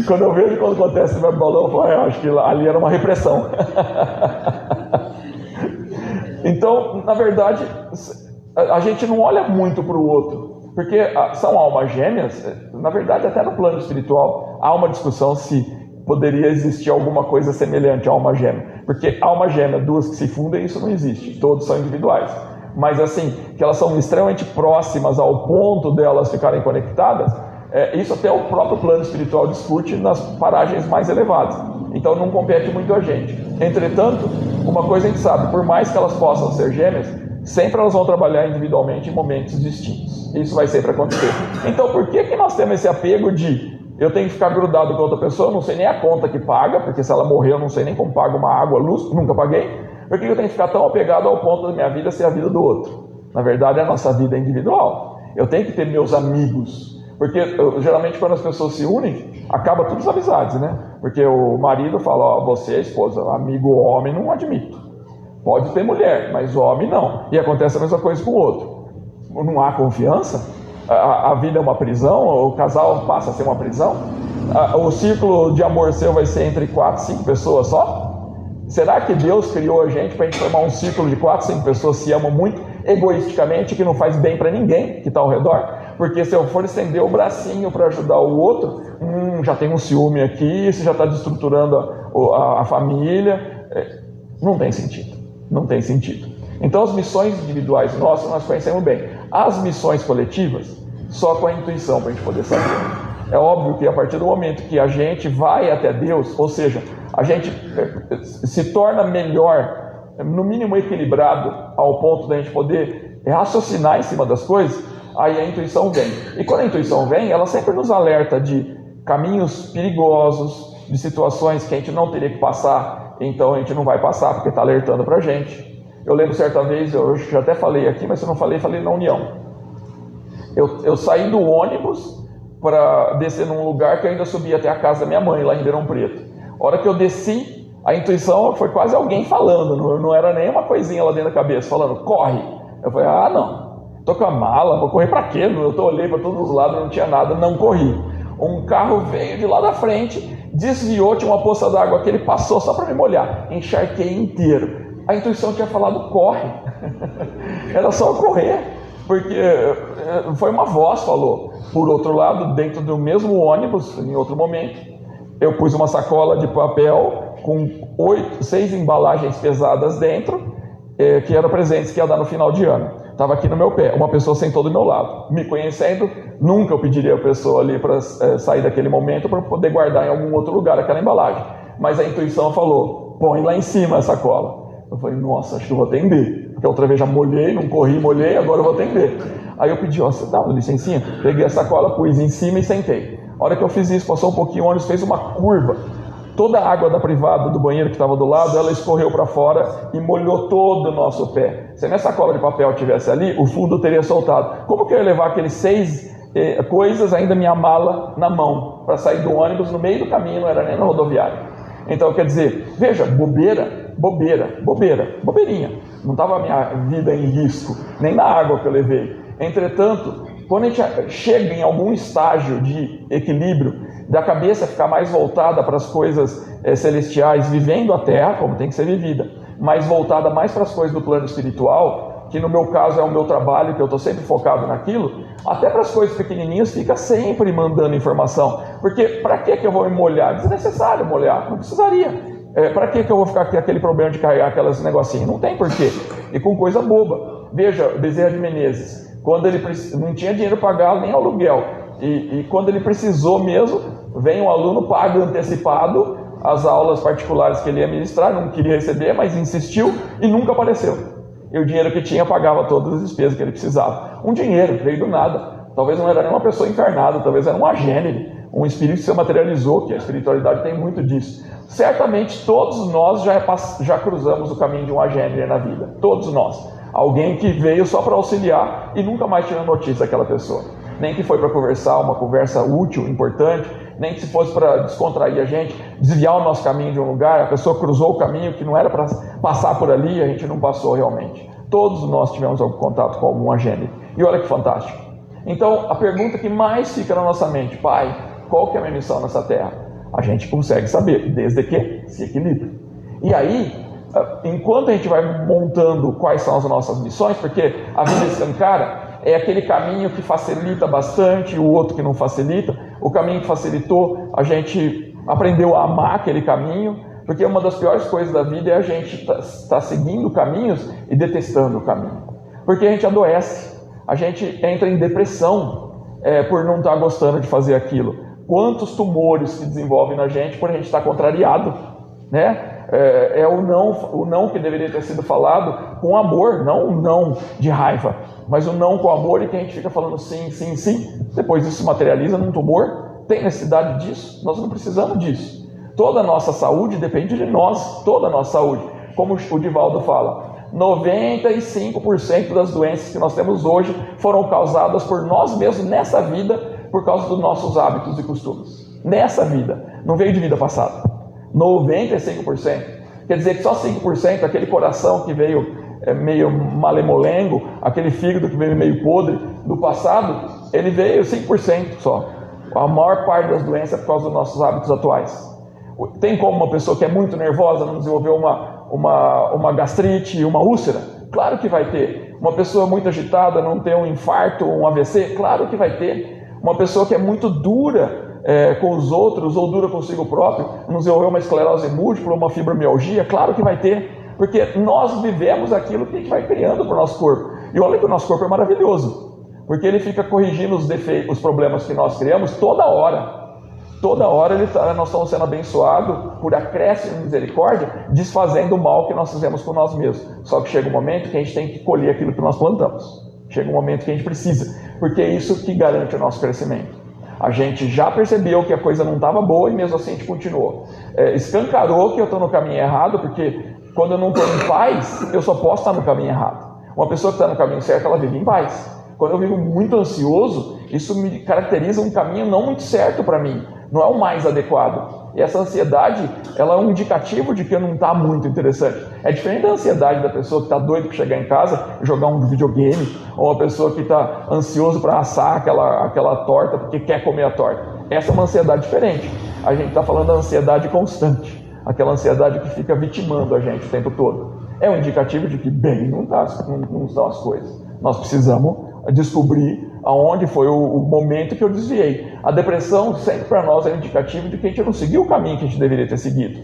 Quando eu vejo quando acontece no meu balão, eu falo, eu acho que ali era uma repressão. Então, na verdade, a gente não olha muito para o outro, porque são almas gêmeas. Na verdade, até no plano espiritual, há uma discussão se poderia existir alguma coisa semelhante à alma gêmea. Porque alma gêmea, duas que se fundem, isso não existe, todos são individuais. Mas assim, que elas são extremamente próximas ao ponto delas ficarem conectadas, isso até o próprio plano espiritual discute nas paragens mais elevadas. Então não compete muito a gente. Entretanto, uma coisa a gente sabe, por mais que elas possam ser gêmeas, sempre elas vão trabalhar individualmente em momentos distintos. Isso vai sempre acontecer. Então por que nós temos esse apego de Eu tenho que ficar grudado com outra pessoa, eu não sei nem a conta que paga, porque se ela morrer eu não sei nem como paga uma água, luz, nunca paguei. Por que eu tenho que ficar tão apegado ao ponto da minha vida ser a vida do outro? Na verdade, a nossa vida é individual. Eu tenho que ter meus amigos, porque geralmente quando as pessoas se unem, acaba todas as amizades, né? Porque o marido fala, ó, você, esposa, amigo homem não admito. Pode ter mulher, mas homem não. E acontece a mesma coisa com o outro. Não há confiança? A vida é uma prisão? O casal passa a ser uma prisão? O círculo de amor seu vai ser entre 4, 5 pessoas só? Será que Deus criou a gente para a gente formar um círculo de 4, 5 pessoas que se amam muito egoisticamente, que não faz bem para ninguém que está ao redor? Porque se eu for estender o bracinho para ajudar o outro, já tem um ciúme aqui, isso já está destruturando a família. Não tem sentido. Não tem sentido. Então as missões individuais nossas nós conhecemos bem. As missões coletivas, só com a intuição para a gente poder saber. É óbvio que a partir do momento que a gente vai até Deus, ou seja, a gente se torna melhor, no mínimo equilibrado, ao ponto de a gente poder raciocinar em cima das coisas, aí a intuição vem. E quando a intuição vem, ela sempre nos alerta de caminhos perigosos, de situações que a gente não teria que passar, então a gente não vai passar porque está alertando para a gente. Eu lembro certa vez, eu já até falei aqui, mas se eu não falei, falei na União. Eu saí do ônibus para descer num lugar que eu ainda subi até a casa da minha mãe, lá em Ribeirão Preto. A hora que eu desci, a intuição foi quase alguém falando, não era nem uma coisinha lá dentro da cabeça, falando, corre. Eu falei, não, tô com a mala, vou correr para quê? Eu olhei para todos os lados, não tinha nada, não corri. Um carro veio de lá da frente, desviou, tinha uma poça d'água que ele passou só para me molhar, encharquei inteiro. A intuição tinha falado, corre. Era só correr, porque foi uma voz falou. Por outro lado, dentro do mesmo ônibus, em outro momento, eu pus uma sacola de papel com 6 embalagens pesadas dentro, que eram presentes que ia dar no final de ano. Estava aqui no meu pé, uma pessoa sentou do meu lado. Me conhecendo, nunca eu pediria a pessoa ali para sair daquele momento para poder guardar em algum outro lugar aquela embalagem. Mas a intuição falou, põe lá em cima a sacola. Eu falei, nossa, acho que eu vou atender. Porque outra vez já molhei, não corri, molhei, agora eu vou atender. Aí eu pedi, você dá uma licencinha? Peguei a sacola, pus em cima e sentei. A hora que eu fiz isso, passou um pouquinho, o ônibus fez uma curva. Toda a água da privada do banheiro que estava do lado, ela escorreu para fora e molhou todo o nosso pé. Se a minha sacola de papel estivesse ali, o fundo teria soltado. Como que eu ia levar aqueles 6 coisas, ainda minha mala na mão, para sair do ônibus no meio do caminho, não era nem na rodoviária? Então, quer dizer, veja, bobeirinha. Não estava a minha vida em risco, nem na água que eu levei. Entretanto, quando a gente chega em algum estágio de equilíbrio, da cabeça ficar mais voltada para as coisas celestiais, vivendo a Terra, como tem que ser vivida, mas voltada mais para as coisas do plano espiritual, que no meu caso é o meu trabalho, que eu estou sempre focado naquilo, até para as coisas pequenininhas fica sempre mandando informação. Porque para que eu vou me molhar? Desnecessário molhar, não precisaria. Para que eu vou ficar com aquele problema de carregar aquelas negocinhos? Não tem porquê. E com coisa boba. Veja, Bezerra de Menezes, quando ele não tinha dinheiro para pagar nem aluguel, e quando ele precisou mesmo, vem um aluno, paga antecipado as aulas particulares que ele ia ministrar, não queria receber, mas insistiu e nunca apareceu. E o dinheiro que tinha pagava todas as despesas que ele precisava. Um dinheiro, veio do nada. Talvez não era nem uma pessoa encarnada, talvez era um agênere, um espírito que se materializou, que a espiritualidade tem muito disso. Certamente todos nós já cruzamos o caminho de um agênere na vida. Todos nós. Alguém que veio só para auxiliar e nunca mais tirou notícia daquela pessoa. Nem que foi para conversar, uma conversa útil, importante, nem que se fosse para descontrair a gente, desviar o nosso caminho de um lugar, a pessoa cruzou o caminho que não era para passar por ali e a gente não passou realmente. Todos nós tivemos algum contato com algum agênere. E olha que fantástico. Então, a pergunta que mais fica na nossa mente, pai, qual que é a minha missão nessa terra? A gente consegue saber, desde que se equilibre. E aí, enquanto a gente vai montando quais são as nossas missões, porque a vida escancara, é aquele caminho que facilita bastante, o outro que não facilita. O caminho que facilitou, a gente aprendeu a amar aquele caminho, porque uma das piores coisas da vida é a gente estar seguindo caminhos e detestando o caminho. Porque a gente adoece, a gente entra em depressão por não estar gostando de fazer aquilo. Quantos tumores se desenvolvem na gente por a gente estar contrariado, né? É o não que deveria ter sido falado com amor, não o não de raiva, mas o não com amor, e que a gente fica falando sim, sim, sim. Depois isso se materializa num tumor tem necessidade disso? Nós não precisamos disso. Toda a nossa saúde depende de nós, toda a nossa saúde. Como o Divaldo fala, 95% das doenças que nós temos hoje foram causadas por nós mesmos nessa vida, por causa dos nossos hábitos e costumes. Nessa vida, não veio de vida passada. 95%. Quer dizer que só 5%, aquele coração que veio meio malemolêngo, aquele fígado que veio meio podre do passado, ele veio 5% só. A maior parte das doenças é por causa dos nossos hábitos atuais. Tem como uma pessoa que é muito nervosa não desenvolver uma gastrite, uma úlcera? Claro que vai ter. Uma pessoa muito agitada não ter um infarto, um AVC? Claro que vai ter. Uma pessoa que é muito dura com os outros ou dura consigo próprio, não desenvolver uma esclerose múltipla, uma fibromialgia? Claro que vai ter. Porque nós vivemos aquilo que a gente vai criando para o nosso corpo. E olha que o nosso corpo é maravilhoso, porque ele fica corrigindo os defeitos, os problemas que nós criamos toda hora. Toda hora nós estamos sendo abençoados por acréscimo de misericórdia, desfazendo o mal que nós fizemos com nós mesmos. Só que chega um momento que a gente tem que colher aquilo que nós plantamos. Chega um momento que a gente precisa, porque é isso que garante o nosso crescimento. A gente já percebeu que a coisa não estava boa e mesmo assim a gente continuou. Escancarou que eu estou no caminho errado, porque quando eu não estou em paz, eu só posso estar no caminho errado. Uma pessoa que está no caminho certo, ela vive em paz. Quando eu vivo muito ansioso, isso me caracteriza um caminho não muito certo para mim. Não é o mais adequado. E essa ansiedade, ela é um indicativo de que não está muito interessante. É diferente da ansiedade da pessoa que está doida para chegar em casa e jogar um videogame, ou uma pessoa que está ansioso para assar aquela torta porque quer comer a torta. Essa é uma ansiedade diferente. A gente está falando da ansiedade constante. Aquela ansiedade que fica vitimando a gente o tempo todo. É um indicativo de que bem não estão as coisas. Nós precisamos descobrir aonde foi o momento que eu desviei. A depressão sempre para nós é um indicativo de que a gente não seguiu o caminho que a gente deveria ter seguido.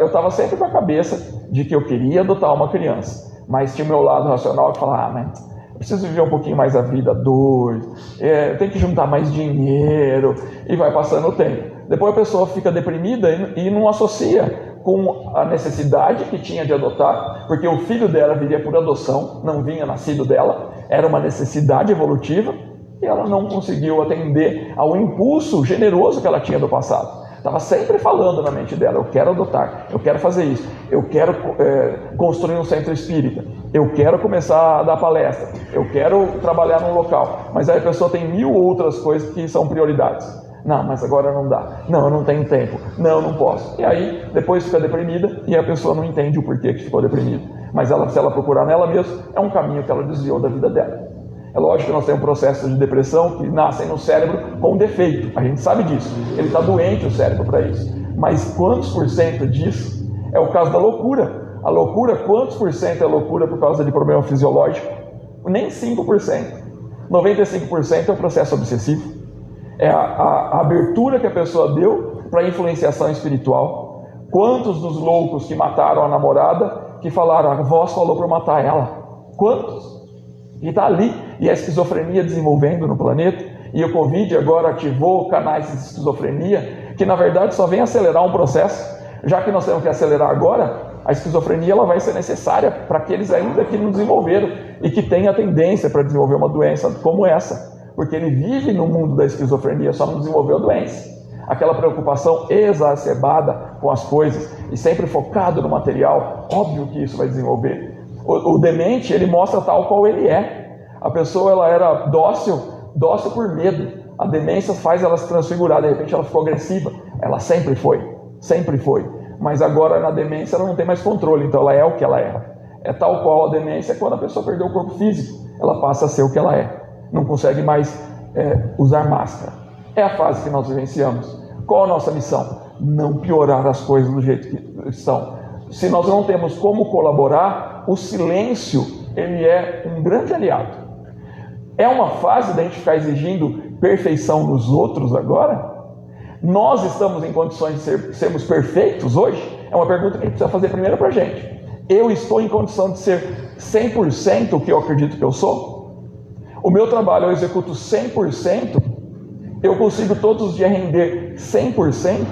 Eu estava sempre com a cabeça de que eu queria adotar uma criança, mas tinha o meu lado racional que falava, mas eu preciso viver um pouquinho mais a vida dois, tem que juntar mais dinheiro, e vai passando o tempo. Depois a pessoa fica deprimida e não associa com a necessidade que tinha de adotar, porque o filho dela viria por adoção, não vinha nascido dela, era uma necessidade evolutiva, e ela não conseguiu atender ao impulso generoso que ela tinha do passado. Estava sempre falando na mente dela, eu quero adotar, eu quero fazer isso, eu quero construir um centro espírita, eu quero começar a dar palestra, eu quero trabalhar num local, mas aí a pessoa tem 1000 outras coisas que são prioridades. Não, mas agora não dá. Não, eu não tenho tempo. Não, eu não posso. E aí, depois fica deprimida e a pessoa não entende o porquê que ficou deprimida. Mas se ela procurar nela mesma, é um caminho que ela desviou da vida dela. É lógico que nós temos um processo de depressão que nascem no cérebro com defeito. A gente sabe disso. Ele está doente, o cérebro, para isso. Mas quantos por cento disso é o caso da loucura? A loucura, quantos por cento é loucura por causa de problema fisiológico? Nem 5%. 95% é o processo obsessivo. É a abertura que a pessoa deu para a influenciação espiritual. Quantos dos loucos que mataram a namorada que falaram, a voz falou para matar ela? Quantos? E está ali, e a esquizofrenia desenvolvendo no planeta, e o Covid agora ativou canais de esquizofrenia, que na verdade só vem acelerar um processo. Já que nós temos que acelerar agora, a esquizofrenia ela vai ser necessária para aqueles ainda que não desenvolveram, e que têm a tendência para desenvolver uma doença como essa. Porque ele vive no mundo da esquizofrenia, só não desenvolveu doença. Aquela preocupação exacerbada com as coisas e sempre focado no material, óbvio que isso vai desenvolver. O demente, ele mostra tal qual ele é. A pessoa ela era dócil por medo. A demência faz ela se transfigurar, de repente ela ficou agressiva. Ela sempre foi. Mas agora na demência ela não tem mais controle, então ela é o que ela era. É tal qual a demência quando a pessoa perdeu o corpo físico. Ela passa a ser o que ela é. Não consegue mais usar máscara. É a fase que nós vivenciamos. Qual a nossa missão? Não piorar as coisas do jeito que estão. Se nós não temos como colaborar, o silêncio ele é um grande aliado. É uma fase da gente ficar exigindo perfeição nos outros agora? Nós estamos em condições de sermos perfeitos hoje? É uma pergunta que a gente precisa fazer primeiro para a gente. Eu estou em condição de ser 100% o que eu acredito que eu sou? O meu trabalho eu executo 100%? Eu consigo todos os dias render 100%?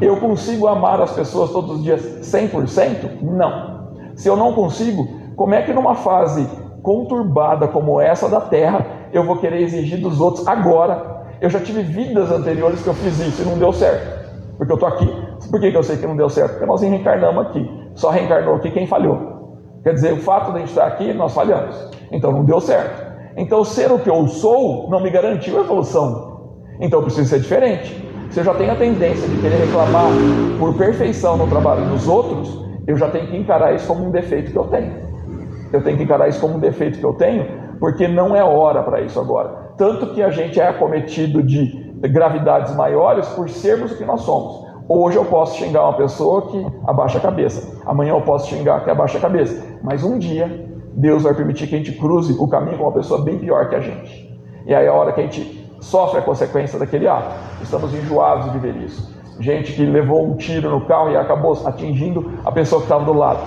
Eu consigo amar as pessoas todos os dias 100%? Não. Se eu não consigo, como é que numa fase conturbada como essa da Terra, eu vou querer exigir dos outros agora Eu já tive vidas anteriores que eu fiz isso e não deu certo. Porque eu estou aqui. Por que eu sei que não deu certo? Porque nós reencarnamos aqui. Só reencarnou aqui quem falhou. Quer dizer, o fato de a gente estar aqui, nós falhamos. Então não deu certo. Então ser o que eu sou não me garantiu a evolução. Então eu preciso ser diferente. Se eu já tenho a tendência de querer reclamar por perfeição no trabalho dos outros, eu já tenho que encarar isso como um defeito que eu tenho. Eu tenho que encarar isso como um defeito que eu tenho, porque não é hora para isso agora. Tanto que a gente é acometido de gravidades maiores por sermos o que nós somos. Hoje eu posso xingar uma pessoa que abaixa a cabeça. Amanhã eu posso xingar que abaixa a cabeça. Mas um dia, Deus vai permitir que a gente cruze o caminho com uma pessoa bem pior que a gente. E aí é a hora que a gente sofre a consequência daquele ato. Estamos enjoados de ver isso. Gente que levou um tiro no carro e acabou atingindo a pessoa que estava do lado.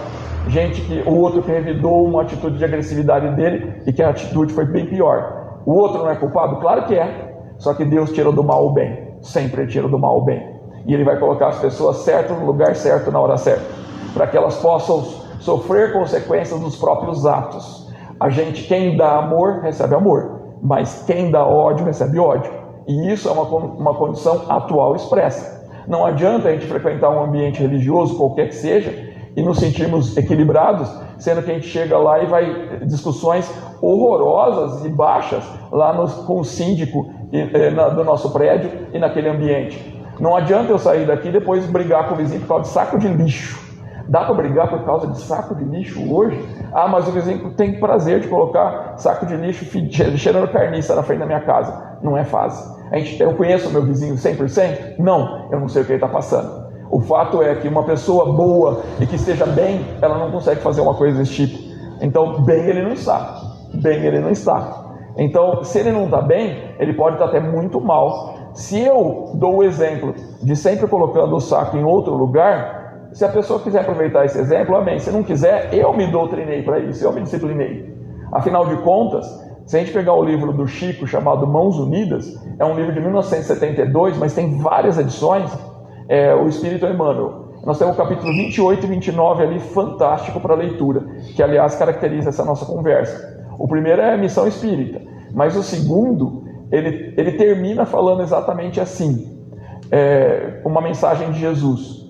Gente que o outro que revidou uma atitude de agressividade dele e que a atitude foi bem pior. O outro não é culpado? Claro que é. Só que Deus tira do mal o bem. Sempre tira do mal o bem. E Ele vai colocar as pessoas certas no lugar certo, na hora certa. Para que elas possam sofrer consequências dos próprios atos. A gente, quem dá amor, recebe amor. Mas quem dá ódio, recebe ódio. E isso é uma condição atual expressa. Não adianta a gente frequentar um ambiente religioso, qualquer que seja, e nos sentirmos equilibrados, sendo que a gente chega lá e vai discussões horrorosas e baixas lá com o síndico do nosso prédio e naquele ambiente. Não adianta eu sair daqui e depois brigar com o vizinho por causa de saco de lixo. Dá para brigar por causa de saco de lixo hoje? Ah, mas o vizinho tem prazer de colocar saco de lixo cheirando carniça na frente da minha casa. Não é fácil. Eu conheço o meu vizinho 100%? Não, eu não sei o que ele está passando. O fato é que uma pessoa boa e que esteja bem, ela não consegue fazer uma coisa desse tipo. Então, bem ele não está. Bem ele não está. Então, se ele não está bem, ele pode estar até muito mal. Se eu dou o exemplo de sempre colocando o saco em outro lugar, se a pessoa quiser aproveitar esse exemplo, amém. Se não quiser, eu me doutrinei para isso, eu me disciplinei. Afinal de contas, se a gente pegar o livro do Chico chamado Mãos Unidas, é um livro de 1972, mas tem várias edições, o Espírito Emmanuel. Nós temos o capítulo 28 e 29 ali, fantástico para leitura, que aliás caracteriza essa nossa conversa. O primeiro é a missão espírita, mas o segundo, ele termina falando exatamente assim, uma mensagem de Jesus.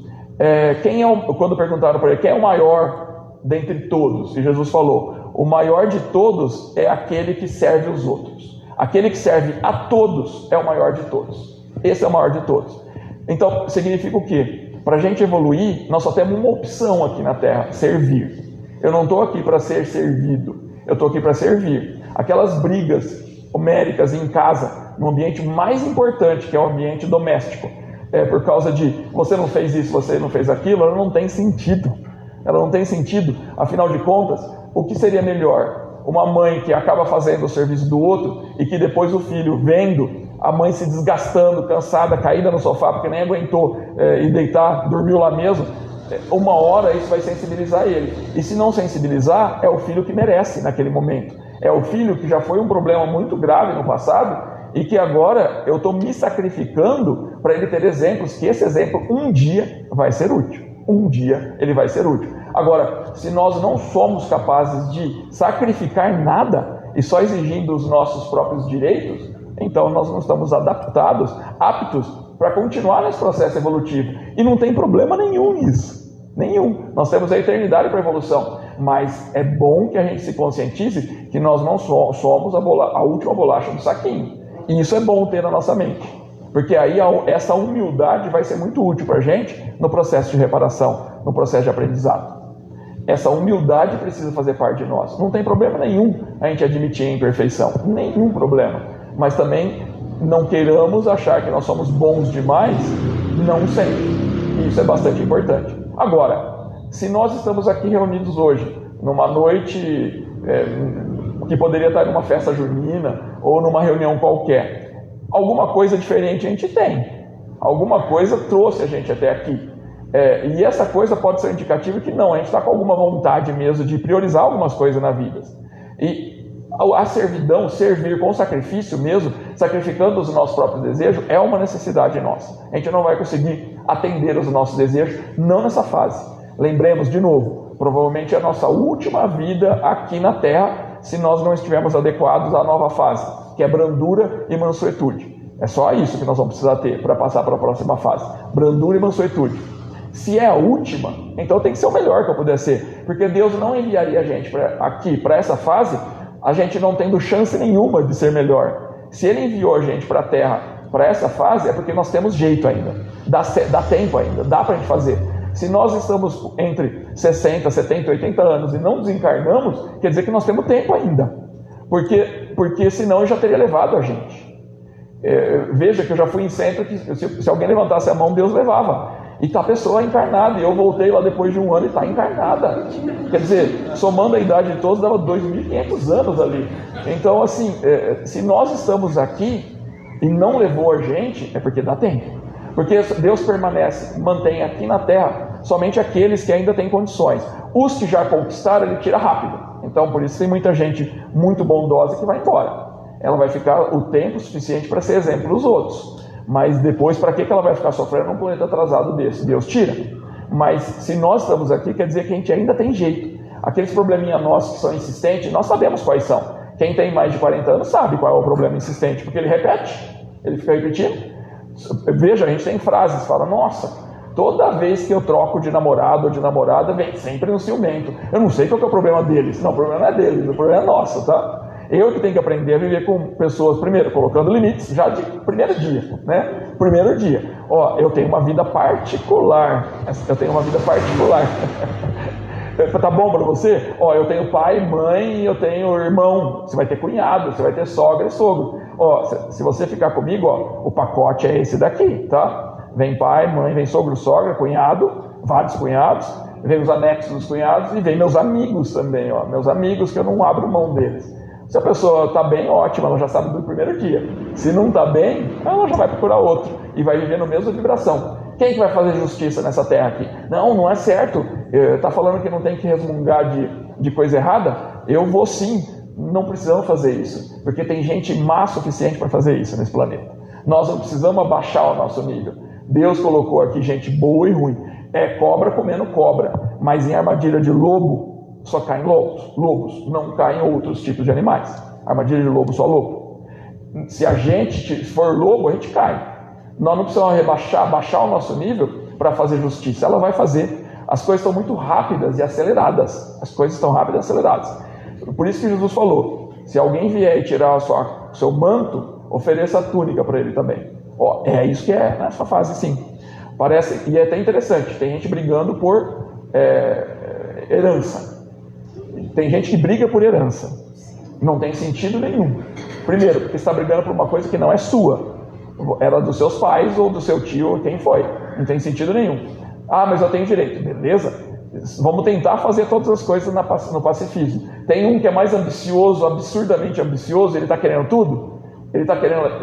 Quando perguntaram para ele, quem é o maior dentre todos? E Jesus falou, o maior de todos é aquele que serve os outros. Aquele que serve a todos é o maior de todos. Esse é o maior de todos. Então, significa o quê? Para a gente evoluir, nós só temos uma opção aqui na Terra, servir. Eu não estou aqui para ser servido, eu estou aqui para servir. Aquelas brigas homéricas em casa, no ambiente mais importante, que é o ambiente doméstico, por causa de você não fez isso, você não fez aquilo, ela não tem sentido. Ela não tem sentido. Afinal de contas, o que seria melhor? Uma mãe que acaba fazendo o serviço do outro e que depois o filho vendo a mãe se desgastando, cansada, caída no sofá porque nem aguentou ir deitar, dormiu lá mesmo. Uma hora isso vai sensibilizar ele. E se não sensibilizar, é o filho que merece naquele momento. É o filho que já foi um problema muito grave no passado e que agora eu estou me sacrificando para ele ter exemplos, que esse exemplo um dia vai ser útil. Um dia ele vai ser útil. Agora, se nós não somos capazes de sacrificar nada e só exigindo os nossos próprios direitos, então nós não estamos aptos para continuar nesse processo evolutivo. E não tem problema nenhum nisso. Nenhum. Nós temos a eternidade para a evolução. Mas é bom que a gente se conscientize que nós não somos a última bolacha do saquinho. E isso é bom ter na nossa mente. Porque aí essa humildade vai ser muito útil para a gente no processo de reparação, no processo de aprendizado. Essa humildade precisa fazer parte de nós. Não tem problema nenhum a gente admitir a imperfeição. Nenhum problema. Mas também não queiramos achar que nós somos bons demais, não sempre. E isso é bastante importante. Agora, se nós estamos aqui reunidos hoje, numa noite que poderia estar numa festa junina ou numa reunião qualquer, alguma coisa diferente a gente tem. Alguma coisa trouxe a gente até aqui. E essa coisa pode ser indicativa que não, a gente está com alguma vontade mesmo de priorizar algumas coisas na vida. E a servidão, servir com sacrifício mesmo, sacrificando os nossos próprios desejos, é uma necessidade nossa. A gente não vai conseguir atender os nossos desejos, não nessa fase. Lembremos de novo, provavelmente é a nossa última vida aqui na Terra, se nós não estivermos adequados à nova fase, que é brandura e mansuetude. É só isso que nós vamos precisar ter para passar para a próxima fase. Brandura e mansuetude. Se é a última, então tem que ser o melhor que eu puder ser. Porque Deus não enviaria a gente aqui para essa fase, a gente não tendo chance nenhuma de ser melhor. Se Ele enviou a gente para a Terra, para essa fase, é porque nós temos jeito ainda. Dá tempo ainda, dá para a gente fazer. Se nós estamos entre 60, 70, 80 anos e não desencarnamos, quer dizer que nós temos tempo ainda. Porque senão eu já teria levado a gente. Veja que eu já fui em centro que se alguém levantasse a mão, Deus levava. E está a pessoa encarnada, e eu voltei lá depois de um ano e está encarnada. Quer dizer, somando a idade de todos, dava 2.500 anos ali. Então, assim, se nós estamos aqui e não levou a gente, é porque dá tempo. Porque Deus mantém aqui na Terra somente aqueles que ainda têm condições. Os que já conquistaram, Ele tira rápido. Então, por isso tem muita gente muito bondosa que vai embora. Ela vai ficar o tempo suficiente para ser exemplo dos outros. Mas depois, para que ela vai ficar sofrendo num planeta atrasado desse? Deus tira. Mas se nós estamos aqui, quer dizer que a gente ainda tem jeito. Aqueles probleminhas nossos que são insistentes, nós sabemos quais são. Quem tem mais de 40 anos sabe qual é o problema insistente, porque ele repete, ele fica repetindo. Veja, a gente tem frases, fala, nossa, toda vez que eu troco de namorado ou de namorada, vem sempre um ciumento. Eu não sei qual que é o problema deles. Não, o problema não é deles, o problema é nosso, tá? Eu que tenho que aprender a viver com pessoas, primeiro, colocando limites, já de primeiro dia, né? Primeiro dia. Ó, eu tenho uma vida particular. Tá bom para você? Ó, eu tenho pai, mãe, eu tenho irmão. Você vai ter cunhado, você vai ter sogra e sogro. Ó, se você ficar comigo, ó, o pacote é esse daqui, tá? Vem pai, mãe, vem sogro, sogra, cunhado, vários cunhados, vem os anexos dos cunhados e vem meus amigos também, ó. Meus amigos que eu não abro mão deles. Se a pessoa está bem, ótimo, ela já sabe do primeiro dia. Se não está bem, ela já vai procurar outro e vai viver na mesma vibração. Quem que vai fazer justiça nessa terra aqui? Não é certo. Está falando que não tem que resmungar de coisa errada? Eu vou sim. Não precisamos fazer isso, porque tem gente má suficiente para fazer isso nesse planeta. Nós não precisamos abaixar o nosso nível. Deus colocou aqui gente boa e ruim. É cobra comendo cobra, mas em armadilha de lobo, só caem lobos, não caem outros tipos de animais. Armadilha de lobo, só lobo. Se a gente for lobo, a gente cai. Nós não precisamos abaixar o nosso nível para fazer justiça. Ela vai fazer. As coisas estão muito rápidas e aceleradas. As coisas estão rápidas e aceleradas. Por isso que Jesus falou, se alguém vier e tirar o seu manto, ofereça a túnica para ele também. Ó, é isso que é nessa fase, sim. Parece, e é até interessante, tem gente brigando por herança. Tem gente que briga por herança. Não tem sentido nenhum. Primeiro, porque está brigando por uma coisa que não é sua. Era dos seus pais ou do seu tio ou quem foi. Não tem sentido nenhum. Ah, mas eu tenho direito. Beleza? Vamos tentar fazer todas as coisas no pacifismo. Tem um que é mais ambicioso, absurdamente ambicioso, ele está querendo tudo? Ele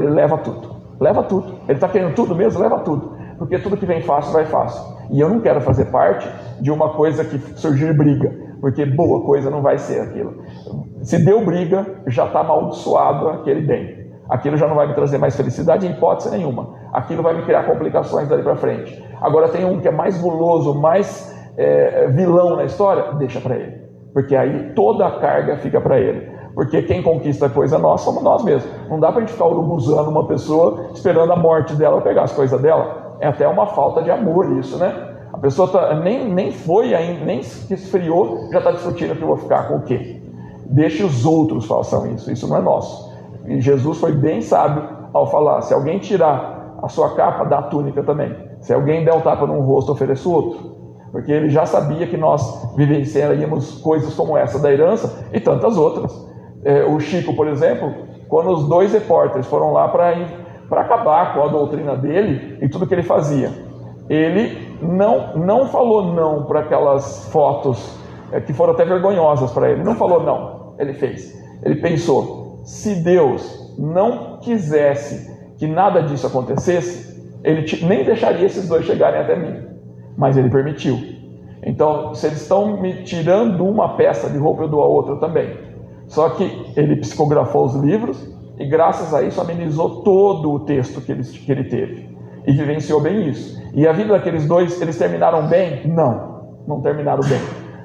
leva tudo. Leva tudo. Ele está querendo tudo mesmo? Leva tudo. Porque tudo que vem fácil, vai fácil. E eu não quero fazer parte de uma coisa que surgir briga. Porque boa coisa não vai ser aquilo. Se deu briga, já está amaldiçoado aquele bem. Aquilo já não vai me trazer mais felicidade em hipótese nenhuma. Aquilo vai me criar complicações dali para frente. Agora tem um que é mais guloso, mais vilão na história, deixa para ele. Porque aí toda a carga fica para ele. Porque quem conquista a coisa nossa somos nós mesmos. Não dá para a gente ficar urubuzando uma pessoa esperando a morte dela pegar as coisas dela. É até uma falta de amor isso, né? A pessoa nem foi ainda, nem se esfriou, já está discutindo que eu vou ficar com o quê? Deixe os outros façam isso, isso não é nosso. E Jesus foi bem sábio ao falar, se alguém tirar a sua capa, dá a túnica também. Se alguém der um tapa no rosto, ofereça o outro. Porque ele já sabia que nós vivenciaríamos coisas como essa da herança e tantas outras. O Chico, por exemplo, quando os 2 repórteres foram lá para acabar com a doutrina dele e tudo que ele fazia, ele não falou não para aquelas fotos que foram até vergonhosas para ele. Não falou não, ele fez. Ele pensou, se Deus não quisesse que nada disso acontecesse, ele nem deixaria esses 2 chegarem até mim. Mas ele permitiu. Então, se eles estão me tirando uma peça de roupa, eu dou a outra também. Só que ele psicografou os livros e graças a isso amenizou todo o texto que ele teve. E vivenciou bem isso. E a vida daqueles 2, eles terminaram bem? Não terminaram bem.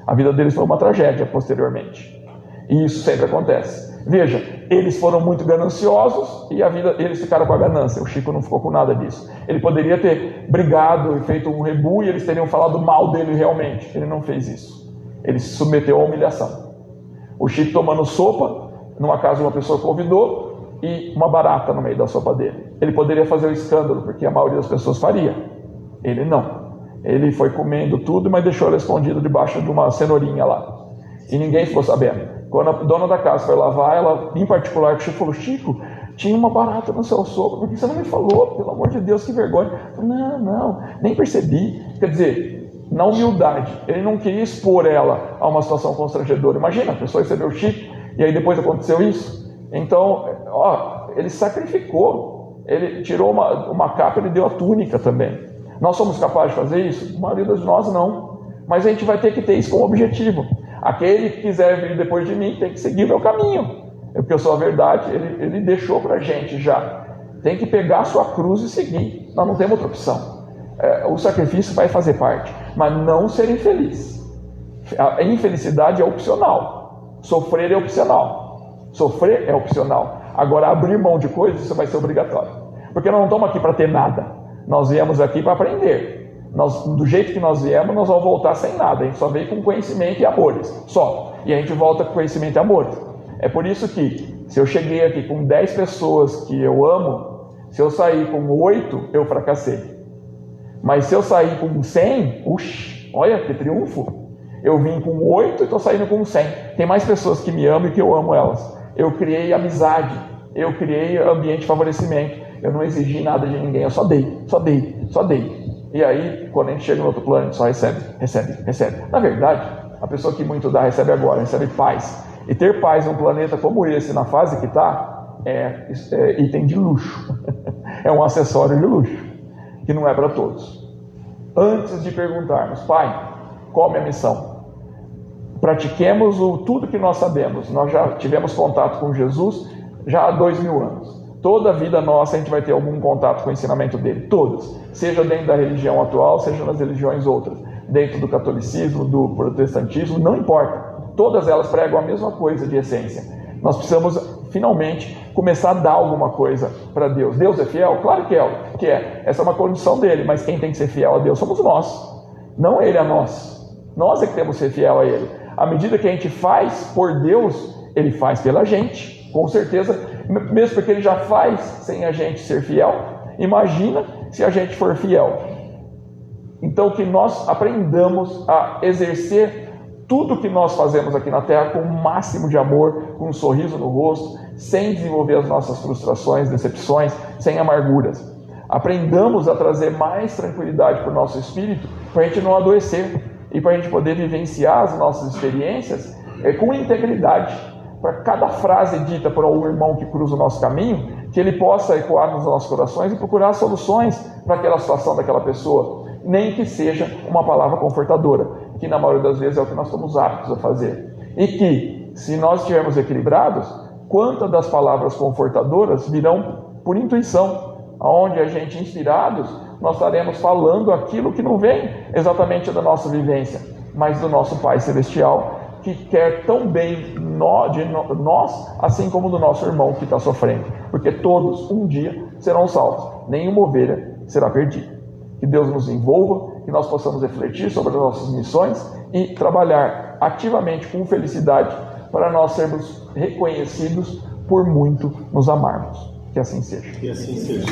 A vida deles foi uma tragédia posteriormente. E isso sempre acontece. Veja, eles foram muito gananciosos e eles ficaram com a ganância. O Chico não ficou com nada disso. Ele poderia ter brigado e feito um rebu e eles teriam falado mal dele realmente. Ele não fez isso. Ele se submeteu à humilhação. O Chico tomando sopa, numa casa uma pessoa convidou, e uma barata no meio da sopa dele. Ele poderia fazer o escândalo, porque a maioria das pessoas faria. Ele não. Ele foi comendo tudo, mas deixou ela escondida debaixo de uma cenourinha lá. E ninguém ficou sabendo. Quando a dona da casa foi lavar, ela, em particular, o Chico falou: Chico, tinha uma barata no seu sopa, por que você não me falou? Pelo amor de Deus, que vergonha. Não, nem percebi. Quer dizer, na humildade, ele não queria expor ela a uma situação constrangedora. Imagina, a pessoa recebeu o Chico, e aí depois aconteceu isso. Então, ele sacrificou, ele tirou uma capa, ele deu a túnica também. Nós somos capazes de fazer isso? A maioria de nós não. Mas a gente vai ter que ter isso como objetivo. Aquele que quiser vir depois de mim tem que seguir o meu caminho. Porque eu sou a verdade, ele deixou para a gente já. Tem que pegar a sua cruz e seguir. Nós não temos outra opção. O sacrifício vai fazer parte, mas não ser infeliz. A infelicidade é opcional. Sofrer é opcional. Sofrer é opcional. Agora, abrir mão de coisas, isso vai ser obrigatório. Porque nós não estamos aqui para ter nada. Nós viemos aqui para aprender. Do jeito que nós viemos, nós vamos voltar sem nada. A gente só veio com conhecimento e amores, só. E a gente volta com conhecimento e amores. É por isso que, se eu cheguei aqui com 10 pessoas que eu amo, se eu sair com 8, eu fracassei. Mas se eu sair com 100, olha que triunfo. Eu vim com 8 e estou saindo com 100. Tem mais pessoas que me amam e que eu amo elas. Eu criei amizade, eu criei ambiente de favorecimento. Eu não exigi nada de ninguém, eu só dei. E aí, quando a gente chega no outro plano, a gente só recebe. Na verdade, a pessoa que muito dá, recebe agora, recebe paz. E ter paz num planeta como esse, na fase que está, é item de luxo. É um acessório de luxo, que não é para todos. Antes de perguntarmos: Pai, qual é a minha missão? Pratiquemos tudo que nós sabemos. Nós já tivemos contato com Jesus já há 2000 anos. Toda a vida nossa a gente vai ter algum contato com o ensinamento dele, todas, seja dentro da religião atual, seja nas religiões outras, dentro do catolicismo, do protestantismo, não importa, todas elas pregam a mesma coisa de essência. Nós precisamos finalmente começar a dar alguma coisa para Deus. Deus é fiel? Claro que é, essa é uma condição dele, mas quem tem que ser fiel a Deus somos nós, não ele a nós. Nós é que temos que ser fiel a ele. À medida que a gente faz por Deus, ele faz pela gente, com certeza, mesmo porque ele já faz sem a gente ser fiel. Imagina se a gente for fiel. Então, que nós aprendamos a exercer tudo que nós fazemos aqui na Terra com o máximo de amor, com um sorriso no rosto, sem desenvolver as nossas frustrações, decepções, sem amarguras. Aprendamos a trazer mais tranquilidade para o nosso espírito, para a gente não adoecer e para a gente poder vivenciar as nossas experiências com integridade. Para cada frase dita por um irmão que cruza o nosso caminho, que ele possa ecoar nos nossos corações e procurar soluções para aquela situação daquela pessoa, nem que seja uma palavra confortadora, que na maioria das vezes é o que nós estamos aptos a fazer. E que, se nós estivermos equilibrados, quantas das palavras confortadoras virão por intuição, onde a gente, inspirados, nós estaremos falando aquilo que não vem exatamente da nossa vivência, mas do nosso Pai Celestial, que quer tão bem de nós, assim como do nosso irmão que está sofrendo. Porque todos, um dia, serão salvos. Nenhuma ovelha será perdida. Que Deus nos envolva, que nós possamos refletir sobre as nossas missões e trabalhar ativamente com felicidade para nós sermos reconhecidos por muito nos amarmos. Que assim seja. Que assim seja.